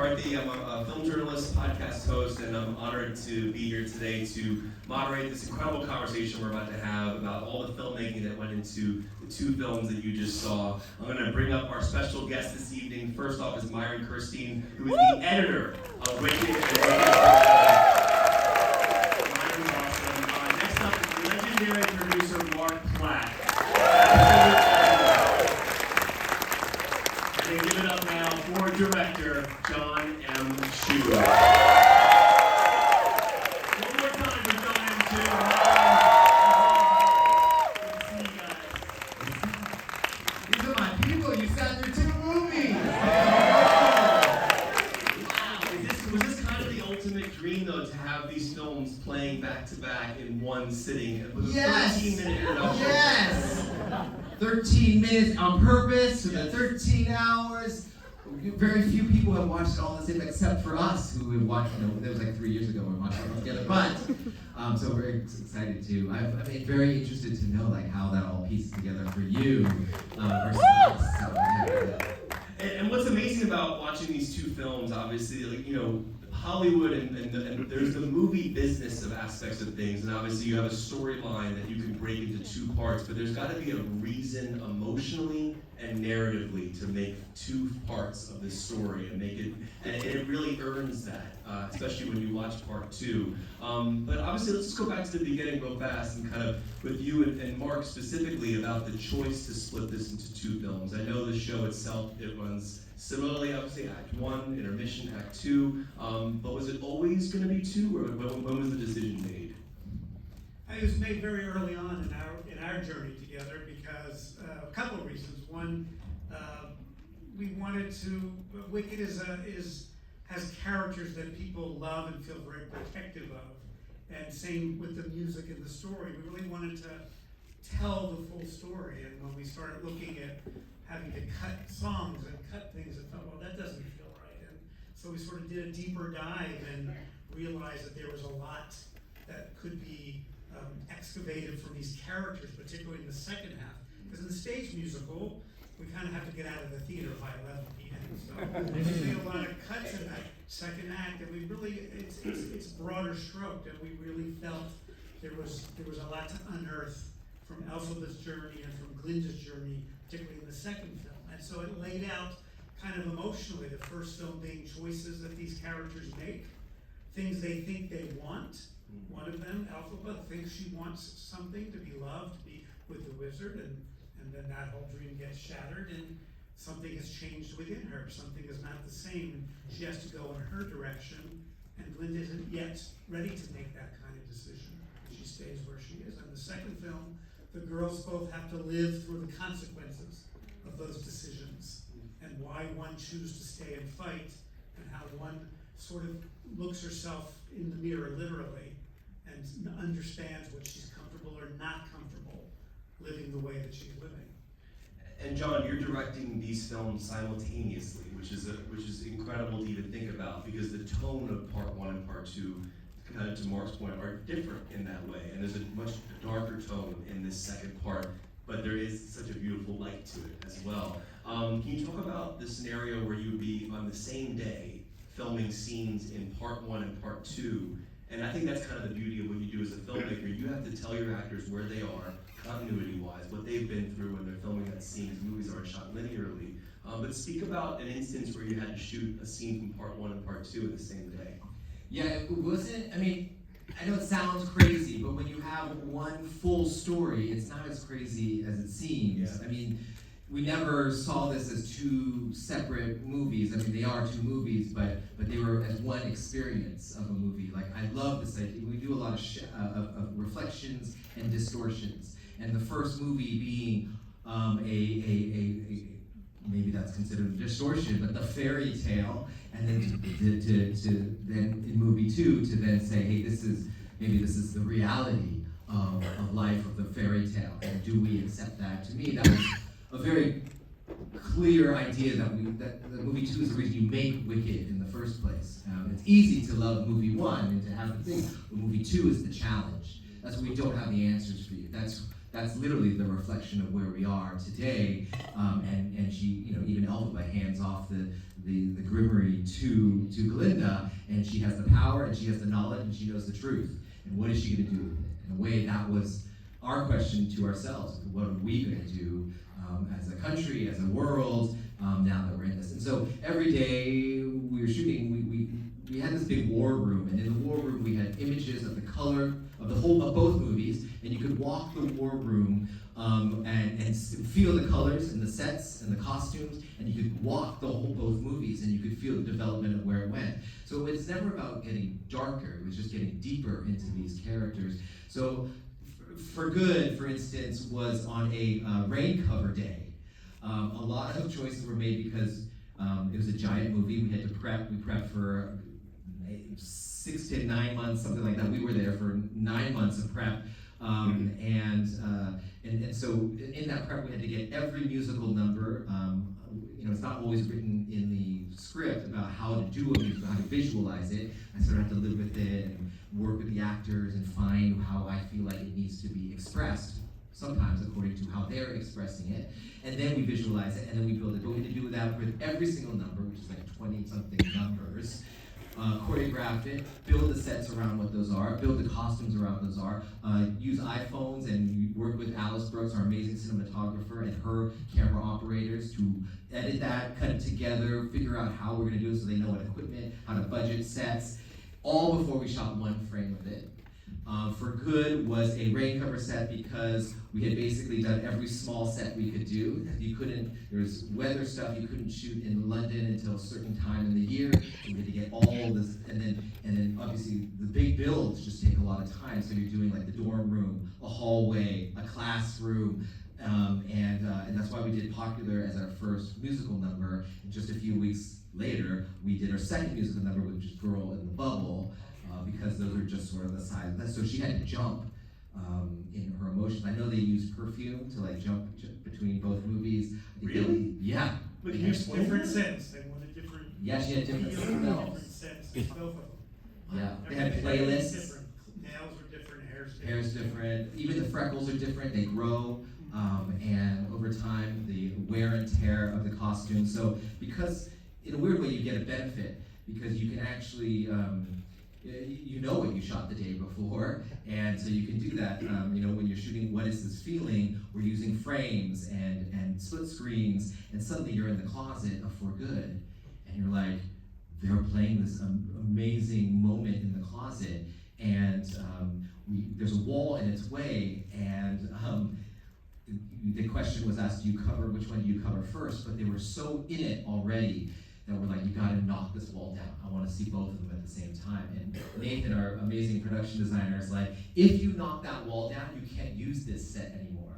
McCarthy. I'm a film journalist, podcast host, and I'm honored to be here today to moderate this incredible conversation we're about to have about all the filmmaking that went into the two films that you just saw. I'm going to bring up our special guest this evening. First off is Myron Kerstein, who is the editor of Wicked and Wicked. Myron's awesome. Next up is legendary producer Marc Platt. And give it up now for director John M. Chu. One more time for John M. Chu. Good to see you guys. These are my people. You sat through 2 movies. Wow. Was this kind of the ultimate dream, though, to have these films playing back to back in one sitting? It was a 13-minute introduction. Yes. 13 minutes on purpose, so the 13 hours. Very few people have watched it all the same, except for us, who have watched, that was like 3 years ago we watched it all together. But, so we're excited to. I'm very interested to know like how that all pieces together for you versus us. So, And what's amazing about watching these two films, obviously, like, Hollywood and there's the movie business of aspects of things, and obviously you have a storyline that you can break into 2 parts, but there's got to be a reason emotionally and narratively to make 2 parts of this story and make it, and it really earns that, especially when you watch part 2. But obviously, let's just go back to the beginning real fast and kind of with you and Marc specifically about the choice to split this into 2 films. I know the show itself, it runs similarly, obviously, Act 1, intermission, Act 2, but was it always going to be 2, or when was the decision made? It was made very early on in our journey together because a couple of reasons. One, we wanted to. Wicked has characters that people love and feel very protective of, and same with the music and the story. We really wanted to tell the full story, and when we started looking at having to cut songs and cut things, I thought, well, that doesn't feel right. And so we sort of did a deeper dive and realized that there was a lot that could be excavated from these characters, particularly in the second half. Because in the stage musical, we kind of have to get out of the theater by 11 p.m. So there's a lot of cuts in that second act, and we really, it's broader stroked, and we really felt there was a lot to unearth from Elphba's journey and from Glinda's journey, particularly in the second film. And so it laid out kind of emotionally, the first film being choices that these characters make, things they think they want. One of them, Elphba, thinks she wants something, to be loved, to be with the wizard, and then that whole dream gets shattered, and something has changed within her. Something is not the same, and she has to go in her direction, and Glinda isn't yet ready to make that kind of decision. She stays where she is. And the second film, the girls both have to live through the consequences of those decisions, and why one chooses to stay and fight, and how one sort of looks herself in the mirror, literally, and understands what she's comfortable or not comfortable living the way that she's living. And John, you're directing these films simultaneously, which is incredible to even think about, because the tone of part 1 and part 2, kind of to Marc's point, are different in that way. And there's a much darker tone in this second part, but there is such a beautiful light to it as well. Can you talk about the scenario where you would be on the same day filming scenes in part 1 and part 2? And I think that's kind of the beauty of what you do as a filmmaker. You have to tell your actors where they are, continuity-wise, what they've been through when they're filming that scene, because movies aren't shot linearly. But speak about an instance where you had to shoot a scene from part 1 and part 2 in the same day. Yeah, it wasn't, I know it sounds crazy, but when you have one full story, it's not as crazy as it seems. Yeah. We never saw this as 2 separate movies. They are 2 movies, but they were as one experience of a movie. Like, I love this idea. We do a lot of reflections and distortions. And the first movie being maybe that's considered a distortion, but the fairy tale, and then to then in movie 2 to then say, hey, this is the reality of life, of the fairy tale, and do we accept that? To me, that was a very clear idea that the movie 2 is the reason you make Wicked in the first place. It's easy to love movie 1 and to have the thing, but movie 2 is the challenge. That's where we don't have the answers for you. That's that's literally the reflection of where we are today. And she, even Elphaba hands off the grimoire to Glinda, and she has the power, and she has the knowledge, and she knows the truth. And what is she going to do with it? In a way, that was our question to ourselves. What are we going to do as a country, as a world, now that we're in this? And so every day we were shooting, we had this big war room, and in the war room we had images of the color of both movies, and you could walk the war room and feel the colors and the sets and the costumes, and you could walk both movies, and you could feel the development of where it went. So it's never about getting darker, it was just getting deeper into these characters. So For Good, for instance, was on a rain cover day. A lot of choices were made because it was a giant movie. We had to prep. We prepped for 6 to 9 months, something like that. We were there for 9 months of prep, and so in that prep, we had to get every musical number. It's not always written in the script about how to do a musical, how to visualize it. I sort of have to live with it and work with the actors and find how I feel like it needs to be expressed, sometimes according to how they're expressing it. And then we visualize it, and then we build it. But we had to do that with every single number, which is like 20-something numbers. Choreograph it, build the sets around what those are, build the costumes around those are, use iPhones and work with Alice Brooks, our amazing cinematographer, and her camera operators to edit that, cut it together, figure out how we're going to do it so they know what equipment, how to budget sets, all before we shot one frame of it. For Good was a rain cover set because we had basically done every small set we could do. There was weather stuff you couldn't shoot in London until a certain time in the year. So we had to get all this, and then obviously the big builds just take a lot of time. So you're doing like the dorm room, a hallway, a classroom, and that's why we did Popular as our first musical number. And just a few weeks later, we did our second musical number, which is Girl in the Bubble. Because those are just sort of the size of that. So she had to jump in her emotions. I know they used perfume to like jump between both movies. Really? Yeah. But they used different scents. They wanted different. Yeah, she had different different smells. scents. Both of them. Yeah, they had Everything was playlists. different. Nails were different. Hair's different. Even the freckles are different. They grow, and over time, the wear and tear of the costume. So because in a weird way, you get a benefit because you can actually. You know what you shot the day before, and so you can do that. When you're shooting What Is This Feeling, we're using frames and split screens, and suddenly you're in the closet of For Good, and you're like, they're playing this amazing moment in the closet, and there's a wall in its way, and the question was asked, which one do you cover first? But they were so in it already that we're like, you gotta knock this wall down. I wanna see both of them at the same time. And Nathan, our amazing production designer, is like, if you knock that wall down, you can't use this set anymore.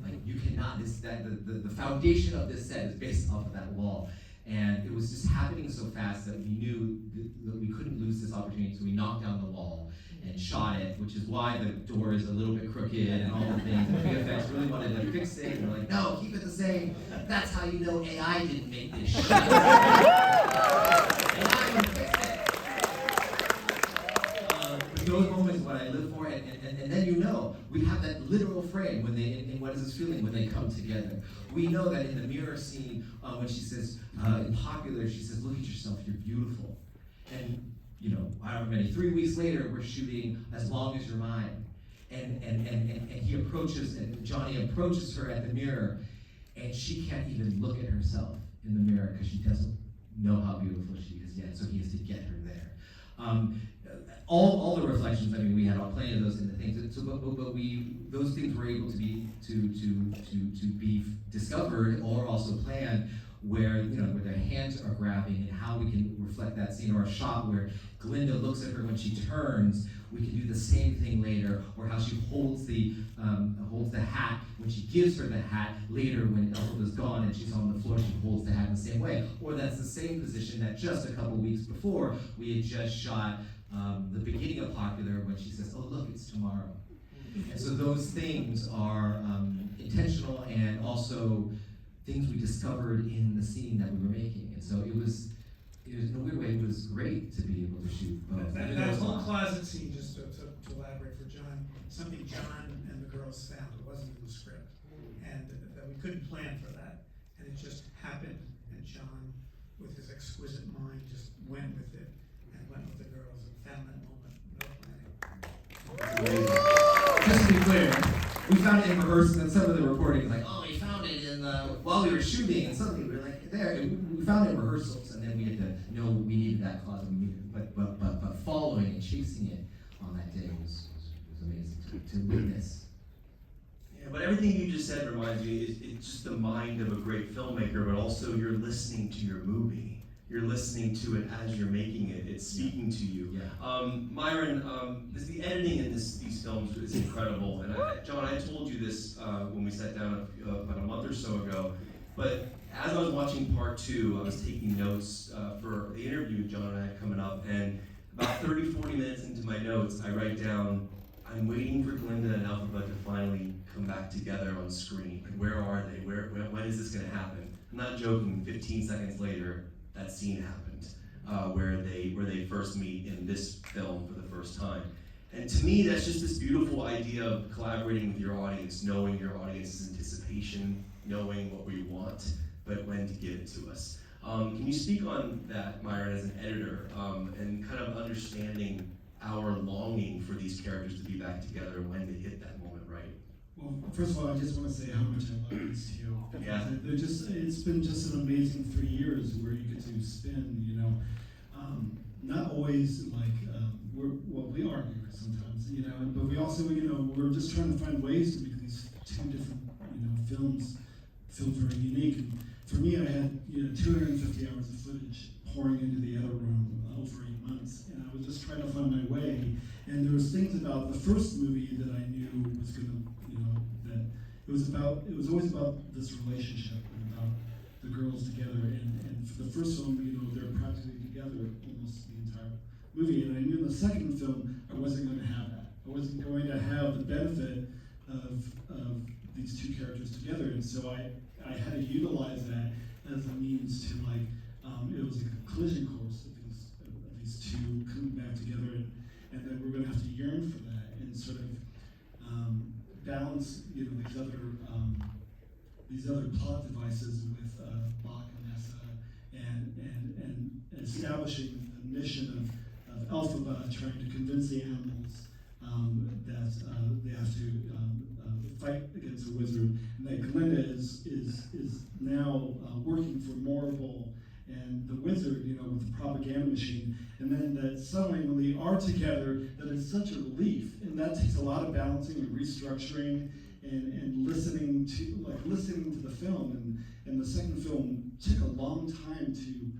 Like, you cannot, the foundation of this set is based off of that wall. And it was just happening so fast that we knew that we couldn't lose this opportunity, so we knocked down the wall and shot it, which is why the door is a little bit crooked and all the things. And VFX really wanted to fix it, and we're like, no, keep it the same. That's how you know AI didn't make this shit. AI can fix it. Those moments what I live for, and then we have that literal frame when in What Is This Feeling, when they come together. We know that in the mirror scene, when she says, in Popular, she says, look at yourself, you're beautiful. And however many, 3 weeks later, we're shooting As Long As You're Mine. And he approaches, and Johnny approaches her at the mirror, and she can't even look at herself in the mirror because she doesn't know how beautiful she is yet, so he has to get her there. All the reflections, we had plenty of those in the things, but those things were able to be discovered or also planned where their hands are grabbing and how we can reflect that scene, or a shot where Glinda looks at her when she turns. We can do the same thing later, or how she holds the hat when she gives her the hat later when Elphaba's gone and she's on the floor. She holds the hat in the same way, or that's the same position that just a couple weeks before we had just shot the beginning of Popular when she says, "Oh look, it's tomorrow." And so those things are intentional and also things we discovered in the scene that we were making. And so it was in a weird way, it was great to be able to shoot both. That whole closet scene, just to elaborate for John, something John and the girls found. It wasn't in the script, and that we couldn't plan for that, and it just happened. And John, with his exquisite mind, just went with it and went with the girls and found that moment. No planning. Just to be clear, we found it in rehearsal, and some of the recordings like, oh, we found it in while we were shooting, and suddenly we were like, there. We found it in rehearsals, and then we had to know we needed that closet. But following and chasing it on that day was amazing to witness. Yeah, but everything you just said reminds me, it's just the mind of a great filmmaker, but also you're listening to your movie. You're listening to it as you're making it. It's speaking to you. Yeah. Myron, the editing in these films is incredible. And John, I told you this when we sat down about a month or so ago. But as I was watching part 2, I was taking notes for the interview John and I had coming up. And about 30, 40 minutes into my notes, I write down, I'm waiting for Glinda and Elphaba to finally come back together on screen. Like, where are they? When is this going to happen? I'm not joking. 15 seconds later, that scene happened, where they first meet in this film for the first time. And to me, that's just this beautiful idea of collaborating with your audience, knowing your audience's anticipation, knowing what we want, but when to give it to us. Can you speak on that, Myron, as an editor, and kind of understanding our longing for these characters to be back together and when to hit that moment right? Well, first of all, I just want to say how much I love these two. Yeah. It's been just an amazing 3 years where you get to spend, not always like, we argue sometimes, but we also, we're just trying to find ways to make these two different, films feel very unique. And for me, I had, 250 hours of footage pouring into the edit room over 8 months, and I was just trying to find my way. And there was things about the first movie that I knew was gonna, that it was always about this relationship and about the girls together. And for the first film, they're practically together almost the entire movie. And I knew in the second film, I wasn't going to have that. I wasn't going to have the benefit of these two characters together. And so I had to utilize that as a means to it was like a collision course of these two coming back together, and then we're going to have to yearn for that and sort of balance these other plot devices with Bach and Nessa and establishing the mission of Elphaba trying to convince the animals that they have to fight against the wizard, and that Glinda is now working for Morrible and the wizard, with the propaganda machine, and then that suddenly when they are together, that it's such a relief, and that takes a lot of balancing and restructuring and listening to the film, and the second film took a long time to.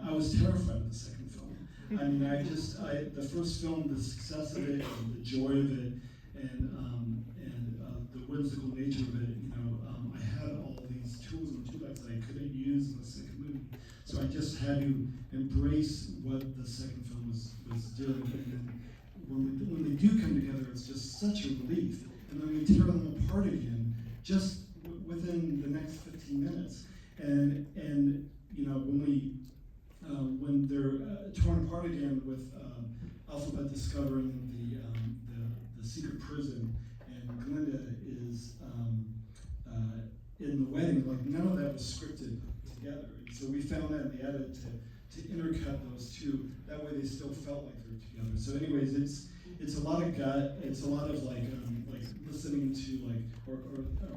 I was terrified of the second film. I mean, the first film, the success of it, and the joy of it, and the whimsical nature of it, I had all these tools and toolbox that I couldn't use in the second movie. So I just had to embrace what the second film was doing. And then when they do come together, it's just such a relief. And then we tear them apart again, just within the next 15 minutes. And when they're torn apart again with Elphaba discovering the secret prison, and Glinda is in the wedding, none of that was scripted together. And so we found that in the edit to intercut those two. That way they still felt like they're together. So anyways, it's a lot of gut. It's a lot of listening to or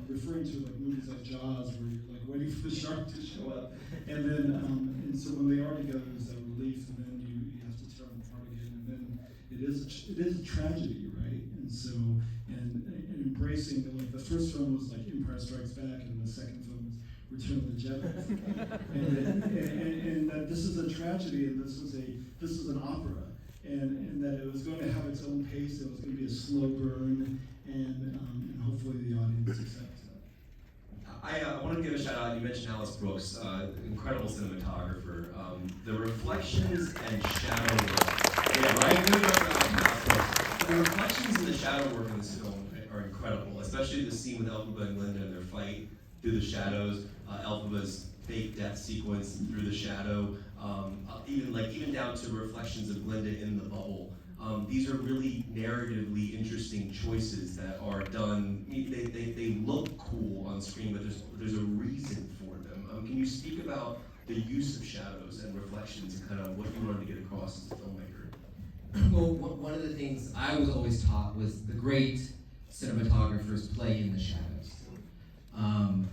referring to movies like Jaws, where you're waiting for the shark to show up, and then and so when they are together, there's that relief, and then you have to tear them apart again, and then it is a tragedy, right? And so and embracing the first film was Empire Strikes Back, and the second film was Return of the Jedi, and that this is a tragedy, and this is an opera. And that it was going to have its own pace, it was going to be a slow burn, and hopefully the audience accepts that. I want to give a shout out, you mentioned Alice Brooks, incredible cinematographer. The reflections and shadow work, the reflections and the shadow work in this film are incredible, especially the scene with Elphaba and Glinda and their fight through the shadows, Elphaba's fake death sequence through the shadow. even down to reflections of Glinda in the bubble. These are really narratively interesting choices that are done. They look cool on screen, but there's a reason for them. Can you speak about the use of shadows and reflections and kind of what you wanted to get across as a filmmaker? Well, one of the things I was always taught was the great cinematographers play in the shadows.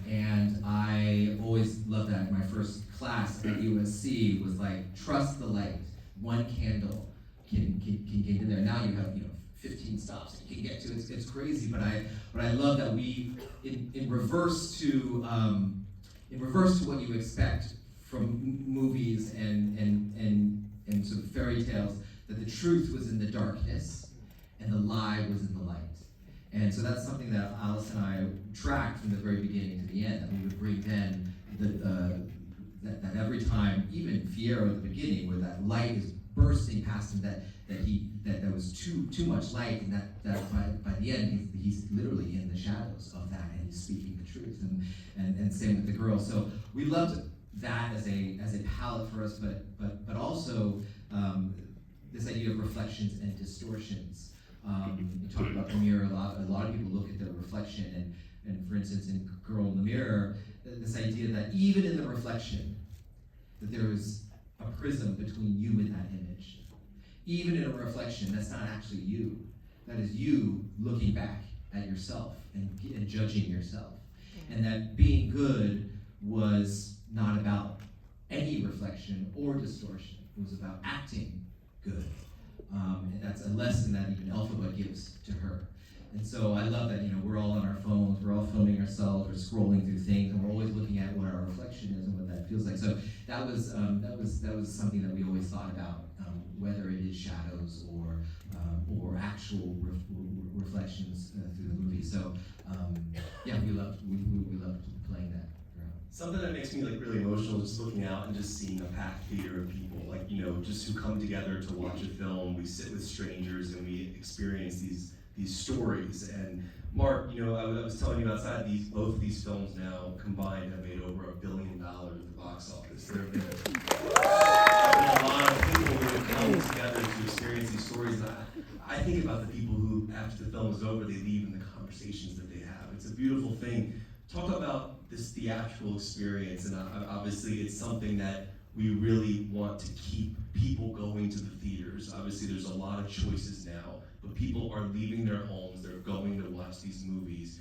And I always loved that. My first class at USC was like, trust the light. One candle can get in there. Now you have 15 stops that you can get to. It's crazy, but I love that we in reverse to what you expect from movies and sort of fairy tales, that the truth was in the darkness and the lie was in the light. And so that's something that Alice and I tracked from the very beginning to the end, that we would bring then that every time, even Fierro at the beginning, where that light is bursting past him, that there was too much light, and that by the end he's literally in the shadows of that, and he's speaking the truth, and same with the girl. So we loved that as a palette for us, but also this idea of reflections and distortions. You talk about the mirror a lot. A lot of people look at the reflection, and for instance, in Girl in the Mirror, this idea that even in the reflection, that there is a prism between you and that image. Even in a reflection, that's not actually you. That is you looking back at yourself and judging yourself. And that being good was not about any reflection or distortion. It was about acting good. And that's a lesson that even Elphaba gives to her. And so I love that, we're all on our phones, we're all filming ourselves, we're scrolling through things, and we're always looking at what our reflection is and what that feels like. So that was something that we always thought about, whether it is shadows or actual reflections through the movie. So yeah, we loved playing that. Something that makes me really emotional is just looking out and just seeing a packed theater of people, just who come together to watch a film. We sit with strangers and we experience these stories. And Mark, I was telling you outside, both of these films now combined have made over $1 billion at the box office. There have been a lot of people who have come together to experience these stories. And I think about the people who, after the film is over, they leave in the conversations that they have. It's a beautiful thing. Talk about this theatrical experience, and obviously it's something that we really want to keep people going to the theaters. Obviously there's a lot of choices now, but people are leaving their homes, they're going to watch these movies.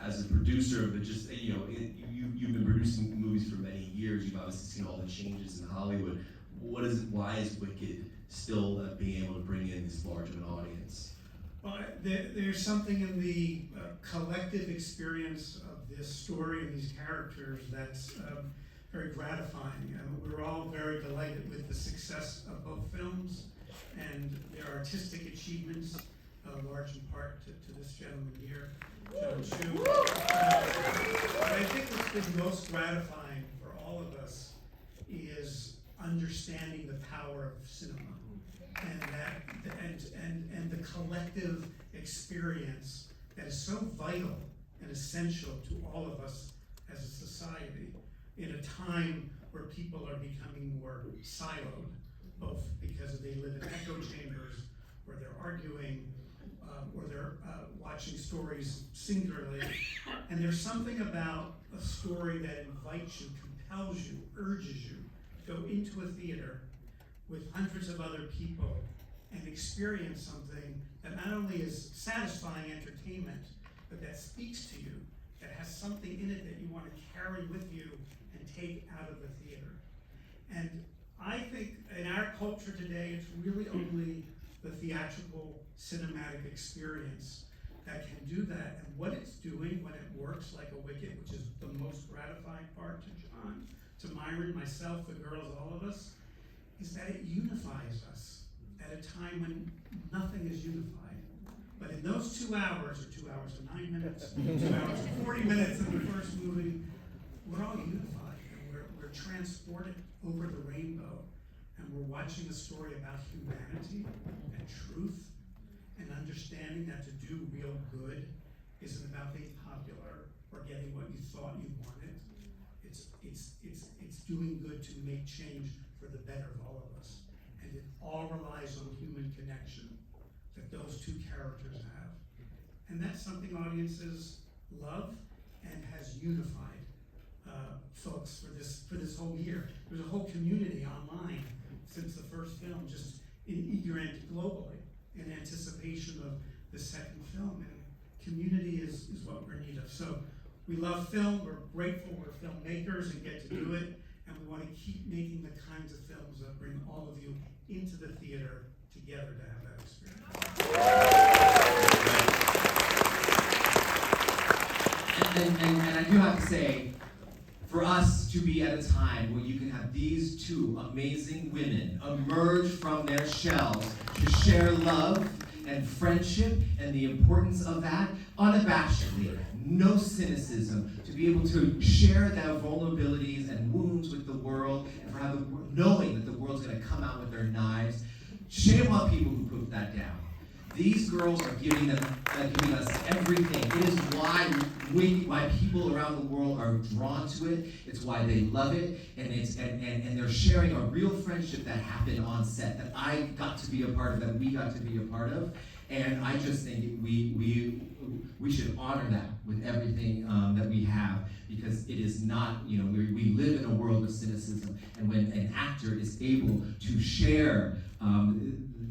As a producer, but just, you've been producing movies for many years, you've obviously seen all the changes in Hollywood. Why is Wicked still being able to bring in this large of an audience? Well, there's something in the collective experience of this story and these characters that's very gratifying. We're all very delighted with the success of both films and their artistic achievements, large in part to this gentleman here, John Chu. But I think what's been most gratifying for all of us is understanding the power of cinema. And the collective experience that is so vital and essential to all of us as a society in a time where people are becoming more siloed, both because they live in echo chambers, or they're arguing, or they're watching stories singularly. And there's something about a story that invites you, compels you, urges you to go into a theater with hundreds of other people and experience something that not only is satisfying entertainment, but that speaks to you, that has something in it that you want to carry with you and take out of the theater. And I think in our culture today, it's really only the theatrical cinematic experience that can do that. And what it's doing when it works like a Wicked, which is the most gratifying part to John, to Myron, myself, the girls, all of us, is that it unifies us at a time when nothing is unified. But in those 2 hours, or 2 hours and 9 minutes, 2 hours and 40 minutes in the first movie, we're all unified, and we're transported over the rainbow, and we're watching a story about humanity and truth, and understanding that to do real good isn't about being popular or getting what you thought you wanted. It's doing good to make change for the better of all of us. And it all relies on human connection that those two characters have. And that's something audiences love and has unified folks for this whole year. There's a whole community online since the first film, just eager and globally in anticipation of the second film. And community is what we're in need of. So we love film, we're grateful we're filmmakers and get to do it, and we want to keep making the kinds of films that bring all of you into the theater together to have that experience. And I do have to say, for us to be at a time where you can have these two amazing women emerge from their shells to share love and friendship and the importance of that unabashedly, no cynicism, to be able to share their vulnerabilities and wounds with the world, and for how knowing that the world's going to come out with their knives. Shame on people who put that down. These girls are giving us everything. It is why people around the world are drawn to it. It's why they love it, and they're sharing a real friendship that happened on set that I got to be a part of, that we got to be a part of, and I just think we should honor that with everything that we have, because it is not, we live in a world of cynicism, and when an actor is able to share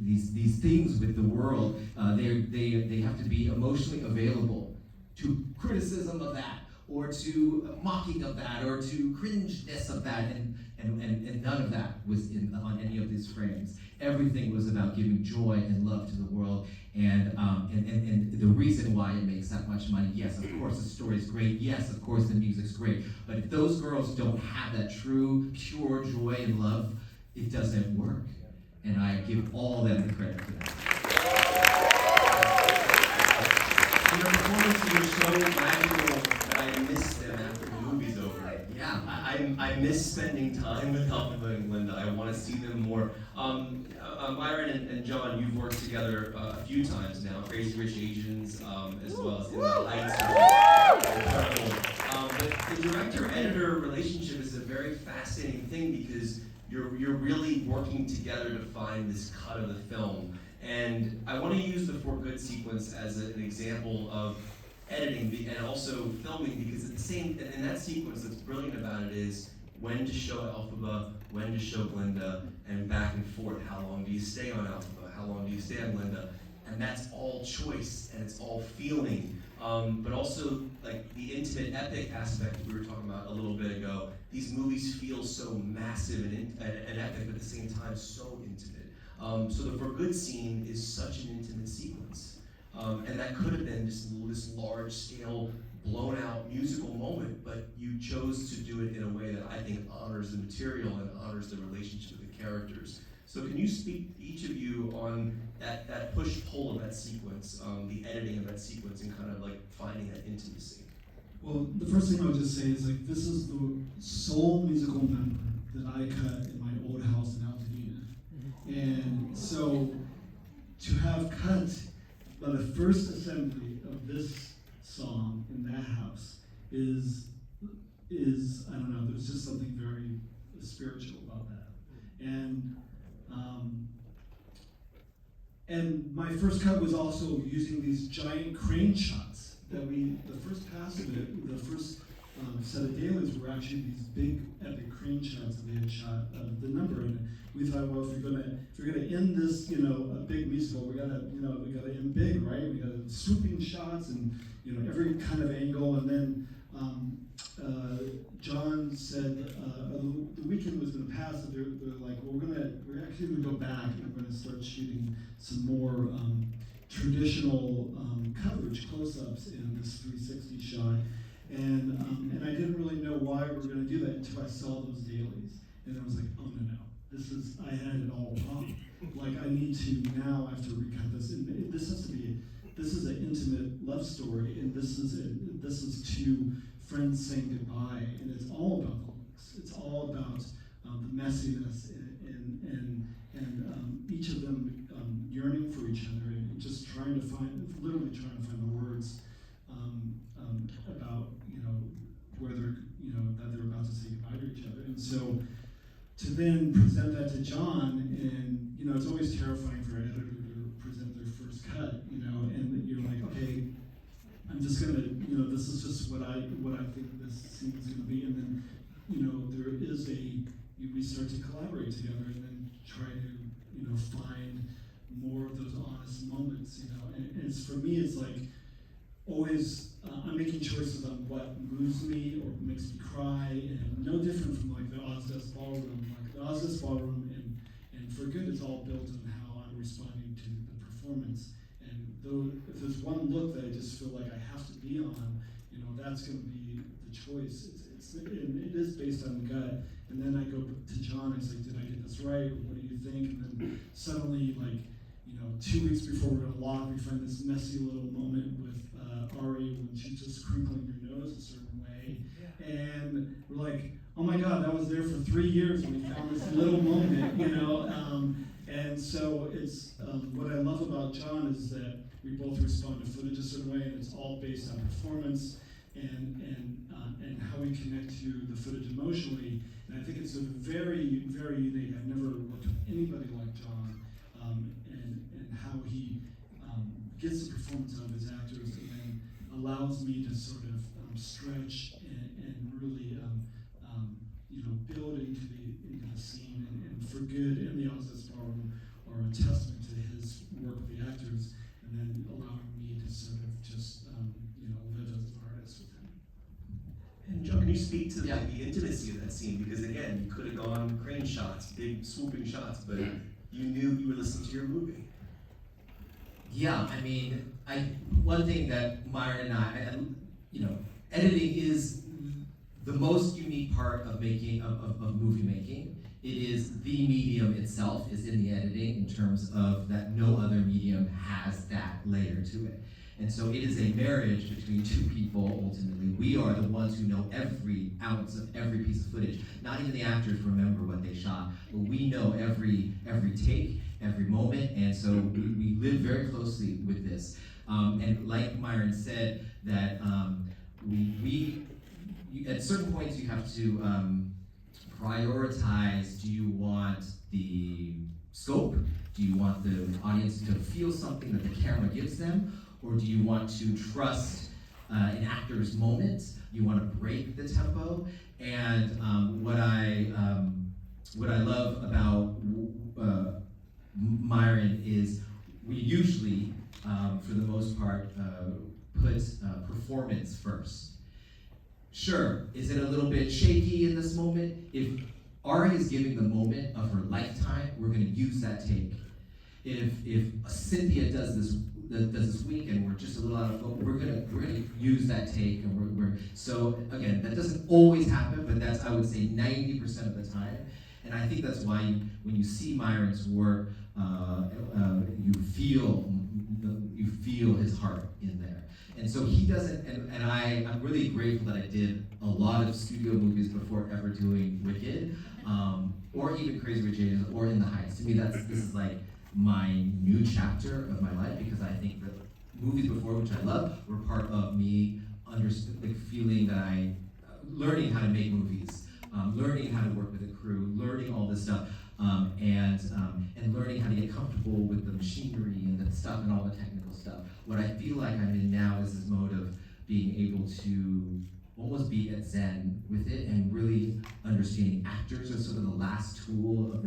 these things with the world, they have to be emotionally available to criticism of that, or to mocking of that, or to cringeness of that, and none of that was on any of these frames. Everything was about giving joy and love to the world, and the reason why it makes that much money. Yes, of course the story's great. Yes, of course the music's great. But if those girls don't have that true, pure joy and love, it doesn't work. And I give all them the credit for that. Your performances were so magical that I miss them after the movie's over. Yeah. I miss spending time with Alpha and Linda. I want to see them more. Myron and John, you've worked together a few times now. Crazy Rich Asians, as well as In the Heights. Incredible. But the director-editor relationship is a very fascinating thing, because you're really working together to find this cut of the film. And I want to use the For Good sequence as an example of editing and also filming, because in that sequence, what's brilliant about it is when to show Elphaba, when to show Glinda, and back and forth. How long do you stay on Elphaba? How long do you stay on Glinda? And that's all choice, and it's all feeling. But also, like, the intimate epic aspect we were talking about a little bit ago. These movies feel so massive and epic, but at the same time so intimate. So the For Good scene is such an intimate sequence. And that could have been just this large-scale, blown-out musical moment, but you chose to do it in a way that I think honors the material and honors the relationship of the characters. So can you speak, each of you, on that push-pull of that sequence, the editing of that sequence, and kind of like finding that intimacy? Well, the first thing I would just say is, like, this is the sole musical number that I cut in my old house in Altadena. And so to have cut by the first assembly of this song in that house is I don't know, there's just something very spiritual about that. And my first cut was also using these giant crane shots that the first pass of it, the first set of dailies were actually these big epic crane shots that they had shot of the number. And we thought, well, if you're gonna end this, a big musical, we gotta end big, right? We gotta swooping shots and every kind of angle. And then John said the weekend was gonna pass, and they're like, well, we're actually gonna go back and we're gonna start shooting some more traditional coverage, close-ups in this 360 shot. And I didn't really know why we were going to do that until I saw those dailies. And I was like, oh, no. I had it all wrong. Like, I need to now, I have to recut this. And this is an intimate love story, and this is two friends saying goodbye, and it's all about the looks. It's all about the messiness and each of them yearning for each other and just literally trying to find the words about where that they're about to say goodbye to each other. And so to then present you know, it's always terrifying for an editor to present their first cut, you know, and you're like, okay, I'm just gonna, you know, this is just what I think this scene is gonna be, and then, you know, we start to collaborate together, and then try to, you know, find more of those honest moments, you know, and it's, for me, it's like, always, I'm making choices on what moves me or makes me cry, and no different from like the Ozdesk Ballroom. Like the Ozdesk Ballroom and For Good is all built on how I'm responding to the performance. And though if there's one look that I just feel like I have to be on, you know, that's going to be the choice. And it is based on the gut. And then I go to John. I say, did I get this right? Or what do you think? And then suddenly, like, you know, 2 weeks before we're gonna lock, we find this messy little moment with Ari when she's just crinkling her nose a certain way, and we're like, oh my God, that was there for 3 years, and we found this little moment, you know. And so it's what I love about John is that we both respond to footage a certain way, and it's all based on performance and how we connect to the footage emotionally. And I think it's a very, very unique. I've never worked with anybody like John. And how he gets the performance out of his actors, and then allows me to sort of stretch and really you know, build into the scene. And For Good and the Ozdesk Ballroom are a testament to his work with the actors, and then allowing me to sort of just you know, live as an artist with him. And Joe, can you speak to Yeah. the intimacy of that scene? Because again, you could have gone crane shots, big swooping shots, but you knew you were listening to your movie. Yeah, I mean, one thing that Myron and I, you know, editing is the most unique part of making of movie making. It is the medium itself is in the editing in terms of that no other medium has that layer to it. And so it is a marriage between two people, ultimately. We are the ones who know every ounce of every piece of footage. Not even the actors remember what they shot, but we know every take, every moment, and so we live very closely with this. And like Myron said, that at certain points you have to prioritize, do you want the scope? Do you want the audience to feel something that the camera gives them? Or do you want to trust an actor's moment? You want to break the tempo? And what I love about Myron is we usually, for the most part, put performance first. Sure, is it a little bit shaky in this moment? If Ari is giving the moment of her lifetime, we're going to use that take. If Cynthia does this week and we're just a little out of focus, we're gonna use that take, and we're so again, that doesn't always happen, but that's, I would say, 90% of the time. And I think that's why when you see Myron's work, you feel his heart in there. And so he doesn't, and I'm really grateful that I did a lot of studio movies before ever doing Wicked, or even Crazy Rich Asians, or In the Heights. To me, this is like my new chapter of my life, because I think that movies before, which I love, were part of me feeling that learning how to make movies, learning how to work with a crew, learning all this stuff, and learning how to get comfortable with the machinery and the stuff and all the technical stuff. What I feel like I'm in now is this mode of being able to almost be at zen with it, and really understanding actors as sort of the last tool of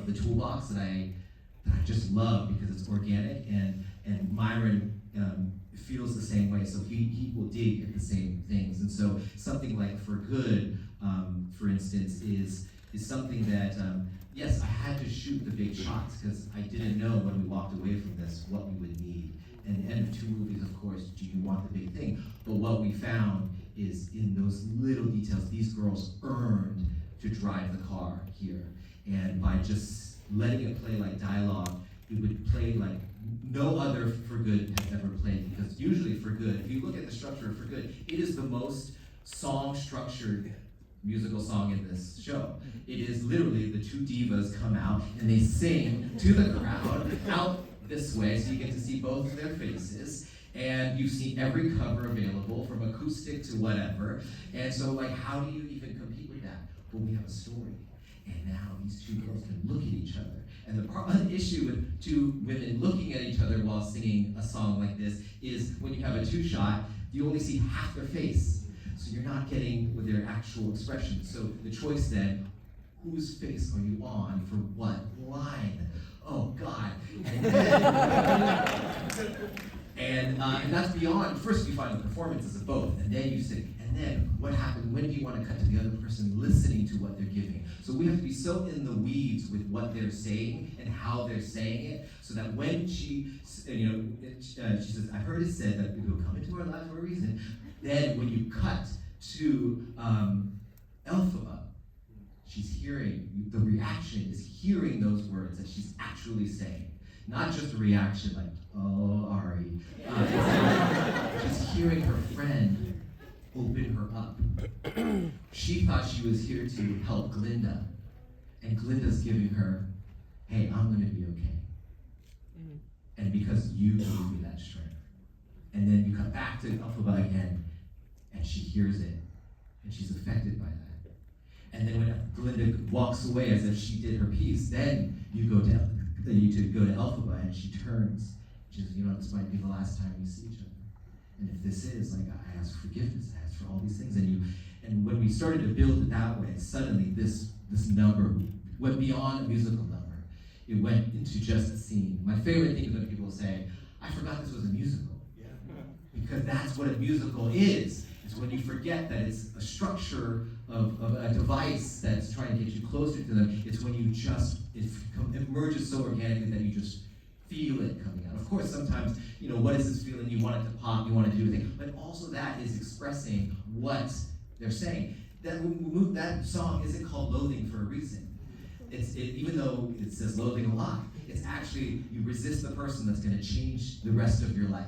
the toolbox that I just love, because it's organic, and Myron feels the same way, so he will dig at the same things. And so something like For Good, for instance, is something that, yes, I had to shoot the big shots, because I didn't know when we walked away from this what we would need. And the end of two movies, of course, do you want the big thing? But what we found is in those little details, these girls earned to drive the car here. And by just letting it play like dialogue, it would play like no other For Good has ever played. Because usually For Good, if you look at the structure of For Good, it is the most song-structured musical song in this show. It is literally the two divas come out and they sing to the crowd out this way, so you get to see both of their faces. And you've seen every cover available, from acoustic to whatever. And so, like, how do you even compete with that? But we have a story. And now these two girls can look at each other And the issue with two women looking at each other while singing a song like this is when you have a two-shot, you only see half their face. So you're not getting with their actual expression. So the choice then, whose face are you on for what line? Oh God. And that's beyond, first you find the performances of both, and then you sing. And then what happens, when do you want to cut to the other person listening to what they're giving? So we have to be so in the weeds with what they're saying and how they're saying it, so that when she says, I heard it said that people come into our lives for a reason. Then when you cut to Elphaba, she's hearing, the reaction is hearing those words that she's actually saying. Not just a reaction like, oh, Ari. She's hearing her friend open her up. She thought she was here to help Glinda. And Glinda's giving her, hey, I'm gonna be okay. And because you gave me that strength. And then you cut back to Elphaba again, and she hears it, and she's affected by that. And then when Glinda walks away as if she did her piece, then you go to Elphaba, and she turns. She says, this might be the last time we see each other. And if this is, I ask forgiveness, I ask for all these things. And when we started to build it that way, suddenly this number went beyond a musical number. It went into just a scene. My favorite thing is when people say, I forgot this was a musical. Yeah. Because that's what a musical is. It's when you forget that it's a structure of a device that's trying to get you closer to them. It's when it emerges so organically that you just feel it coming out. Of course, sometimes, what is this feeling? You want it to pop, you want to do a thing. But also that is expressing what they're saying. That song isn't called Loathing for a reason. Even though it says loathing a lot, it's actually, you resist the person that's going to change the rest of your life.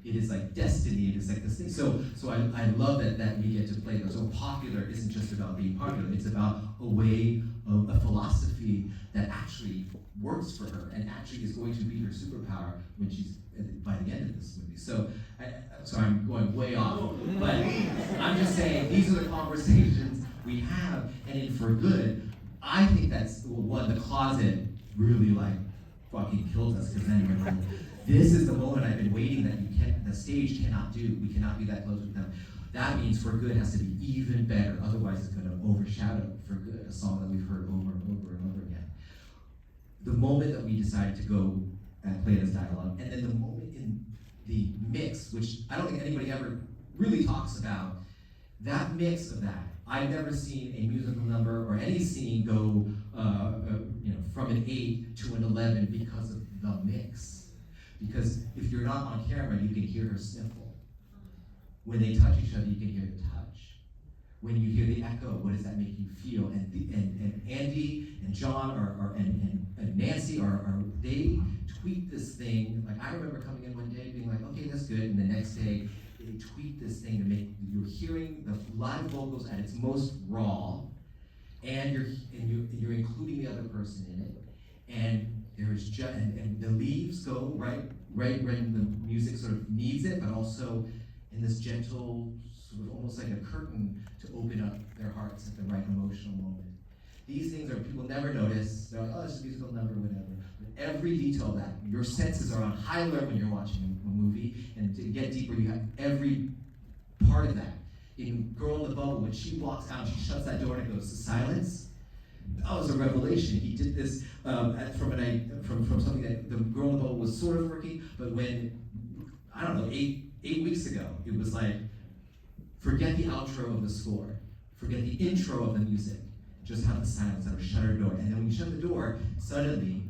It is like destiny, it is like this thing. So I love that we get to play those. So popular isn't just about being popular, it's about a way of a philosophy that actually works for her and actually is going to be her superpower when she's by the end of this movie. So I'm going way off, but I'm just saying these are the conversations we have, and in For Good, I think that's one, the closet really fucking killed us, because then we're like, this is the moment I've been waiting that the stage cannot do. We cannot be that close with them. That means For Good has to be even better. Otherwise, it's going to overshadow For Good, a song that we've heard over and over and over again. The moment that we decided to go and play this dialogue, and then the moment in the mix, which I don't think anybody ever really talks about, that mix of that. I've never seen a musical number or any scene go from an 8 to an 11 because of the mix. Because if you're not on camera, you can hear her sniffle. When they touch each other, you can hear the touch. When you hear the echo, what does that make you feel? And Andy and John and Nancy they tweak this thing. Like, I remember coming in one day being like, okay, that's good, and the next day they tweak this thing to make you're hearing the live vocals at its most raw, and you're including the other person in it, and there's and the leaves go right when the music sort of needs it, but also in this gentle, sort of almost like a curtain to open up their hearts at the right emotional moment. These things people never notice. They're like, oh, it's a musical number, whatever. But every detail that your senses are on high alert when you're watching a movie, and to get deeper, you have every part of that. In Girl in the Bubble, when she walks out, she shuts that door and it goes to silence. That was a revelation. He did this from something that the Girl in the Bubble was sort of working, but when, I don't know, eight weeks ago, it was like, forget the outro of the score, forget the intro of the music, just have the silence, that would shut her door. And then when you shut the door, suddenly,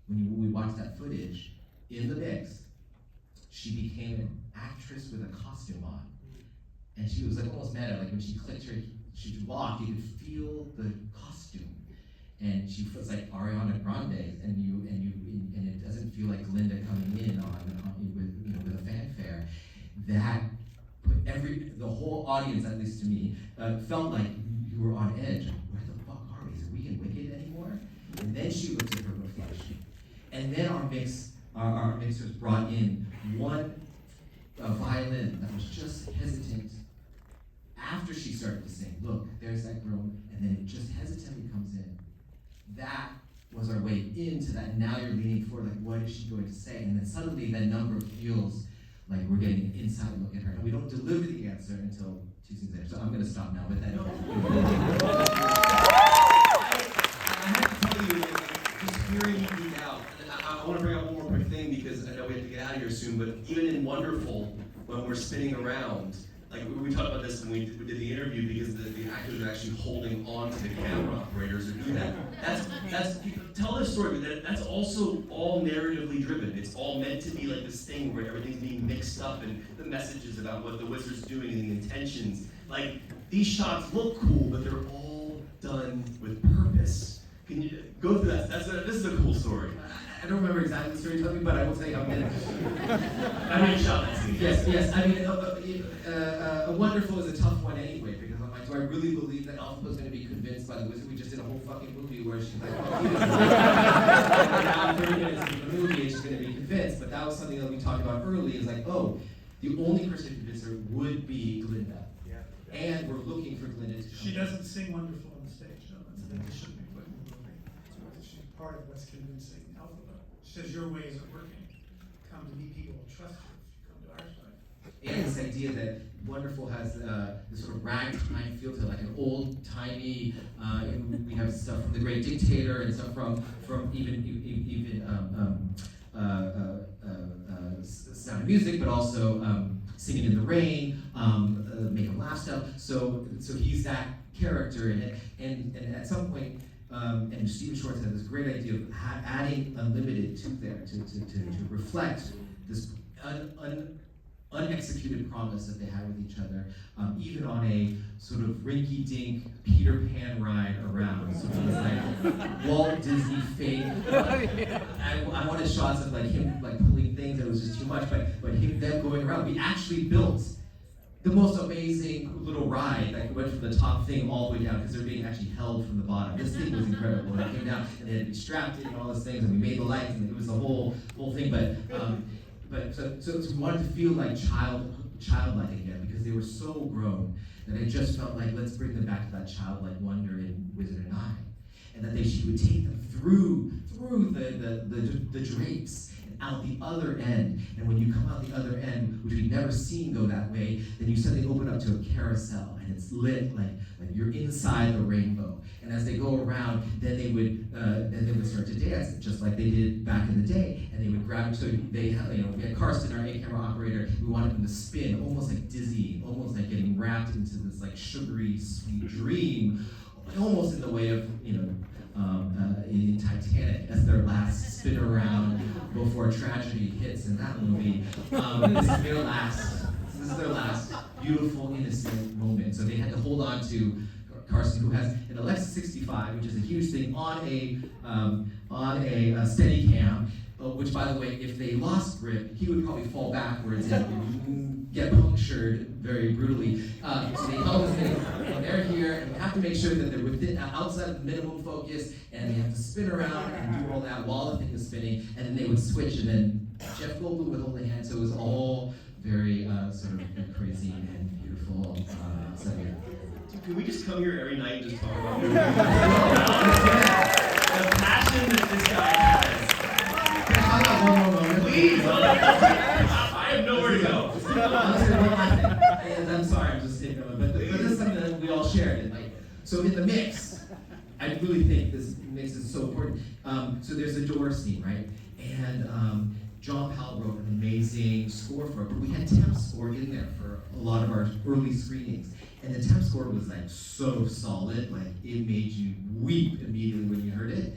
when we watched that footage, in the mix, she became an actress with a costume on. And she was like almost meta, like when she clicked her, she'd walk, you could feel the costume. And she was like Ariana Grande, and it doesn't feel like Glinda coming in with a fanfare. That put the whole audience, at least to me, felt like you were on edge. Where the fuck are we? Are we in Wicked anymore? And then she looked at her reflection. And then our mixers brought in one violin that was just hesitant. After she started to sing, look, there's that girl, and then it just hesitantly comes in. That was our way into that, and now you're leaning forward, like, what is she going to say? And then suddenly that number feels like we're getting an inside look at her. And we don't deliver the answer until 2 scenes later. So I'm going to stop now with that. I have to tell you, just hearing you geek out, and I want to bring up one more quick thing because I know we have to get out of here soon, but even in Wonderful, when we're spinning around, like we talked about this when we did the interview, because the actors are actually holding on to the camera operators who do that. That's tell this story, but that's also all narratively driven. It's all meant to be like this thing where everything's being mixed up and the messages about what the wizard's doing and the intentions. Like, these shots look cool, but they're all done with purpose. Can you go through that? This is a cool story. I don't remember exactly the story you told me, but I will tell you how good. I mean, shot that scene. Yes. I mean, a Wonderful is a tough one anyway, because I'm like, do I really believe that Elphaba's going to be convinced by the wizard? We just did a whole fucking movie where she's like, oh, now 30 minutes into the movie, and she's going to be convinced. But that was something that we talked about early. Is like, oh, the only person to convince her would be Glinda. Yeah. And we're looking for Glinda to come. She doesn't sing Wonderful on the stage, though. That's an addition we put in the movie. She's part of what's convincing Elphaba. She says, your ways are working. Come to me, people will trust you if you come to our side. And this idea that Wonderful has this sort of ragtime feel to it, like an old-timey, we have stuff from The Great Dictator and stuff from even Sound of Music, but also Singing in the Rain, Make 'Em Laugh stuff. So he's that character in it, and at some point, and Stephen Schwartz had this great idea of adding Unlimited to there to reflect this unexecuted promise that they had with each other, even on a sort of rinky-dink Peter Pan ride around. So it was like Walt Disney fake. I wanted shots of like him like pulling things that was just too much, but them going around. We actually built the most amazing little ride that went from the top thing all the way down, because they're being actually held from the bottom. This thing was incredible. And it came down and they had to be strapped in and all those things, and we made the lights, and it was the whole thing. But so we wanted to feel like childlike again, because they were so grown that I just felt like, let's bring them back to that childlike wonder in Wizard and I, and that she would take them through the drapes and out the other end. And when you come out the other end, which we'd never seen go that way, then you suddenly open up to a carousel, and it's lit like you're inside the rainbow. And as they go around, then they would start to dance, just like they did back in the day. And they would grab. So we had Karsten, our camera operator. We wanted them to spin, almost like dizzying, almost like getting wrapped into this like sugary, sweet dream, almost in the way of in Titanic, as their last spin around before tragedy hits in that movie. This is their last beautiful, innocent moment. So they had to hold on to Karsten, who has an Alexa 65, which is a huge thing, on a Steadicam, which, by the way, if they lost grip, he would probably fall backwards and get punctured very brutally. So they held this thing, and they're here, and we have to make sure that they're within, outside of the minimum focus, and they have to spin around and do all that while the thing is spinning, and then they would switch, and then Jeff Goldblum would hold the hand, so it was all very sort of crazy and beautiful. Can we just come here every night and just talk about movies? The passion that this guy has. Please! I have nowhere to go. I'm sorry, I'm just taking over, but this is something that we all shared. And so in the mix, I really think this mix is so important. So there's a door scene, right? And John Powell wrote an amazing score for it, but we had temp score in there for a lot of our early screenings. And the temp score was like so solid, like it made you weep immediately when you heard it.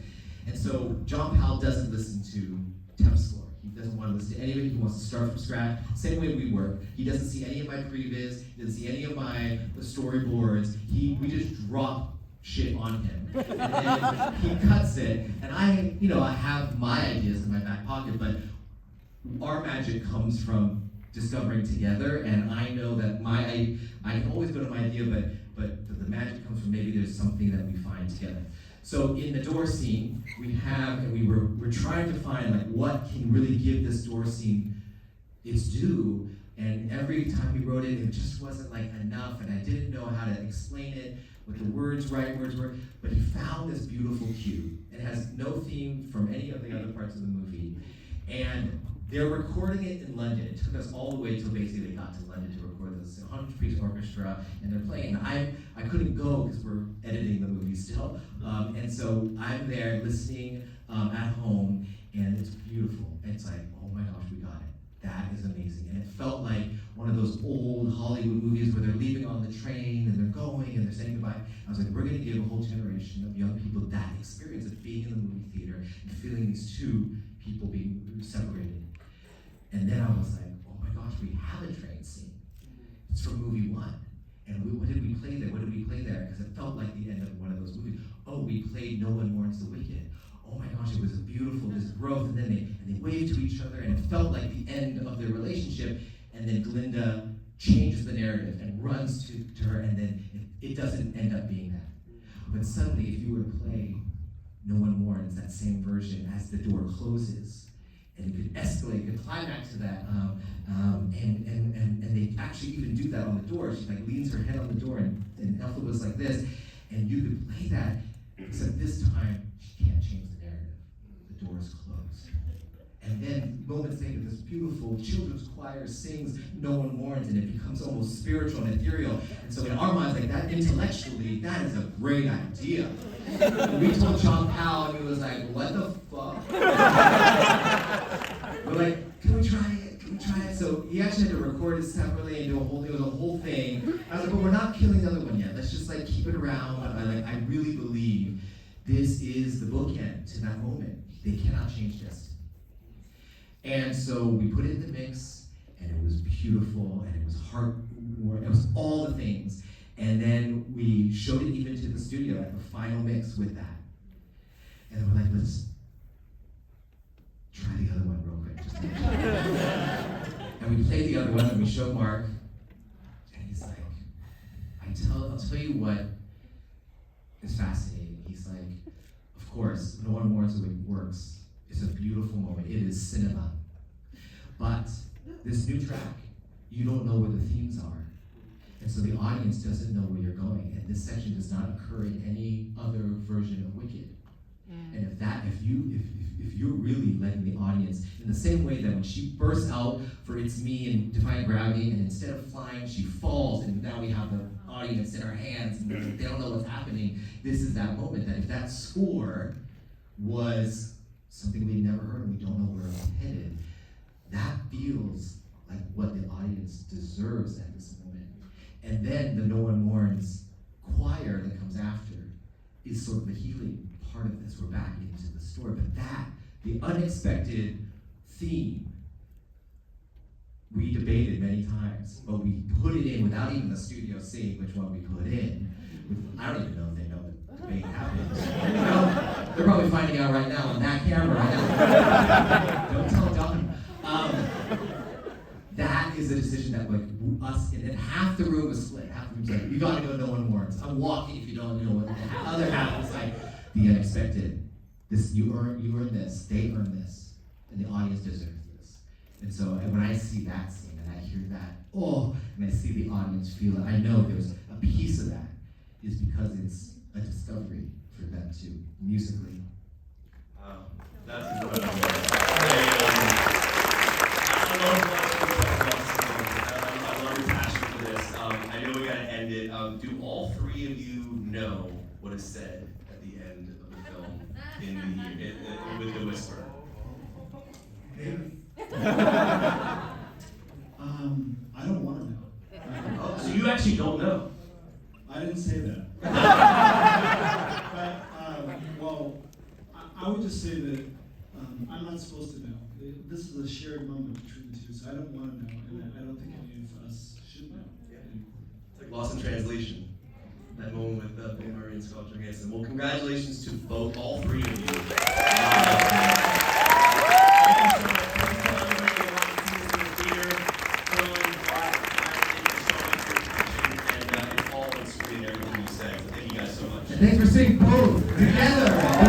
And so John Powell doesn't listen to temp score. He doesn't want to listen to any of it. He wants to start from scratch. Same way we work. He doesn't see any of my previs. He doesn't see any of my storyboards. We just drop shit on him. And then he cuts it. And I have my ideas in my back pocket, but our magic comes from discovering together, and I know that I can always go to my idea, but the magic comes from maybe there's something that we find together. So in the door scene, we're trying to find like what can really give this door scene its due, and every time we wrote it, it just wasn't like enough, and I didn't know how to explain it, what the right words were, but he found this beautiful cue. and it has no theme from any of the other parts of the movie. And they're recording it in London. It took us all the way till basically they got to London to record this 100-piece orchestra, and they're playing. And I couldn't go because we're editing the movie still, and so I'm there listening at home, and it's beautiful. It's like, oh my gosh, we got it. That is amazing. And it felt like one of those old Hollywood movies where they're leaving on the train and they're going and they're saying goodbye. I was like, we're going to give a whole generation of young people that experience of being in the movie theater and feeling these two people being separated. And then I was like, oh my gosh, we have a train scene. It's from movie one. And what did we play there? What did we play there? Because it felt like the end of one of those movies. Oh, we played No One Mourns the Wicked. Oh my gosh, it was a beautiful, this growth, and then they waved to each other, and it felt like the end of their relationship, and then Glinda changes the narrative and runs to her, and then it doesn't end up being that. But suddenly, if you were to play No One Mourns, that same version, as the door closes, and it could escalate, it could climax to that, and they actually even do that on the door. She like leans her head on the door, and Elphaba's like this, and you could play that, except this time, she can't change the narrative. The door is closed. And then moments later, this beautiful children's choir sings No One Mourns, and it becomes almost spiritual and ethereal. And so in our minds, like that intellectually, that is a great idea. And we told John Powell, and he was like, what the fuck? We're like, can we try it? Can we try it? So he actually had to record it separately and do a whole, it was a whole thing. I was like, but we're not killing the other one yet. Let's just like keep it around. I really believe this is the bookend to that moment. They cannot change destiny. And so we put it in the mix, and it was beautiful, and it was heartwarming, it was all the things. And then we showed it even to the studio at the final mix with that. And then we're like, let's try the other one real quick. Just to make sure. And we played the other one, and we showed Mark, and he's like, I'll tell you what is fascinating. He's like, of course, No One Mourns the Wicked works. It's a beautiful moment. It is cinema. But this new track, you don't know where the themes are. And so the audience doesn't know where you're going. And this section does not occur in any other version of Wicked. And if you're really letting the audience, in the same way that when she bursts out for It's Me and Defying Gravity, and instead of flying, she falls, and now we have the audience in our hands, and they don't know what's happening. This is that moment that if that score was something we've never heard and we don't know where it's headed, that feels like what the audience deserves at this moment. And then the No One Mourns choir that comes after is sort of the healing part of this. We're back into the story. But that, the unexpected theme, we debated many times, but we put it in without even the studio seeing which one we put in. I don't even know if they know the debate happened. You know, they're probably finding out right now on that camera right now. Don't tell Don. That is a decision that like us, and then half the room was split. Half the room was like, you gotta go No One Mourns. I'm walking if you don't know what the other half was like, the unexpected. This, you earn this, they earn this, and the audience deserves this. And so when I see that scene and I hear that, oh, and I see the audience feel it, I know there's a piece of that is because it's a discovery for them too, musically. Wow, that's incredible. I love your passion for this. I know we gotta end it. Do all three of you know what is said at the end of the film with the whisper? I don't want to know. Oh, so you actually don't know? I didn't say that. But, well, I would just say that I'm not supposed to know. This is a shared moment between the two, so I don't want to know, and I don't think any of us should know. Yeah. It's like Lost in Translation. That moment with Bill Murray and Scarlett Johansson. Well, congratulations to all three of you. Thanks for seeing both together.